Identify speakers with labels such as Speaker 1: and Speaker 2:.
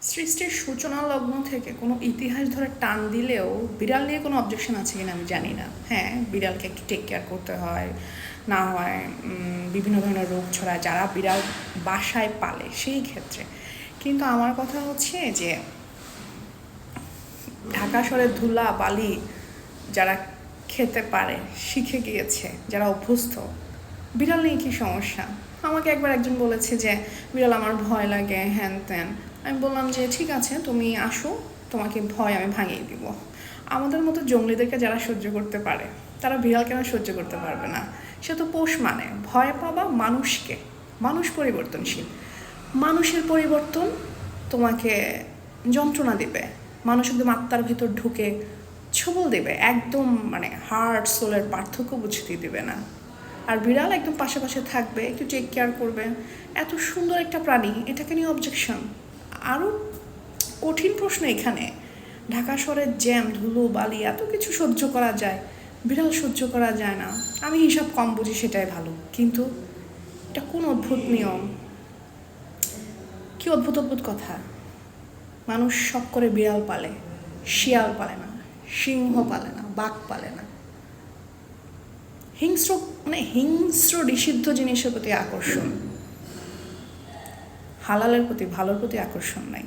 Speaker 1: সৃষ্টির সূচনা লগ্ন থেকে কোনো ইতিহাস ধরে টান দিলেও বিড়াল নিয়ে কোনো অবজেকশন আছে কিনা আমি জানি না। হ্যাঁ, বিড়ালকে একটু টেক কেয়ার করতে হয়, না হয় বিভিন্ন ধরনের রোগ ছড়ায় যারা বিড়াল বাসায় পালে সেই ক্ষেত্রে। কিন্তু আমার কথা হচ্ছে যে ঢাকা শহরের ধুলা বালি যারা খেতে পারে, শিখে গিয়েছে, যারা অভ্যস্ত, বিড়াল নিয়ে কী সমস্যা? আমাকে একবার একজন বলেছে যে বিড়াল আমার ভয় লাগে, হ্যান ত্যান। আমি বললাম যে ঠিক আছে, তুমি আসো, তোমাকে ভয় আমি ভাঙিয়ে দিব। আমাদের মতো জঙ্গলিদেরকে যারা সহ্য করতে পারে তারা বিড়াল কেন সহ্য করতে পারবে না? সে তো পোষ মানে। ভয় পাবা মানুষকে। মানুষ পরিবর্তনশীল। মানুষের পরিবর্তন তোমাকে যন্ত্রণা দেবে, মানুষ একদম আত্মার ভেতর ঢুকে ছবল দেবে, একদম মানে হার্ট সোলের পার্থক্য বুঝতে দেবে না। আর বিড়াল একদম পাশে থাকবে, একটু টেক কেয়ার করবে। এত সুন্দর একটা প্রাণী, এটাকে নিয়ে অবজেকশন? আরও কঠিন প্রশ্ন এখানে। ঢাকা শহরের জ্যাম, ধুলো বালি এত কিছু সহ্য করা যায়, বিড়াল সহ্য করা যায় না। আমি হিসাব কম বুঝি, সেটাই ভালো। কিন্তু এটা কোন অদ্ভুত নিয়ম, কি অদ্ভুত অদ্ভুত কথা। মানুষ শখ করে বিড়াল পালে, শিয়াল পালে না, সিংহ পালে না, বাঘ পালে না। হিংস্র মানে হিংস্র নিষিদ্ধ জিনিসের প্রতি আকর্ষণ, হালালের প্রতি, ভালোর প্রতি আকর্ষণ নাই।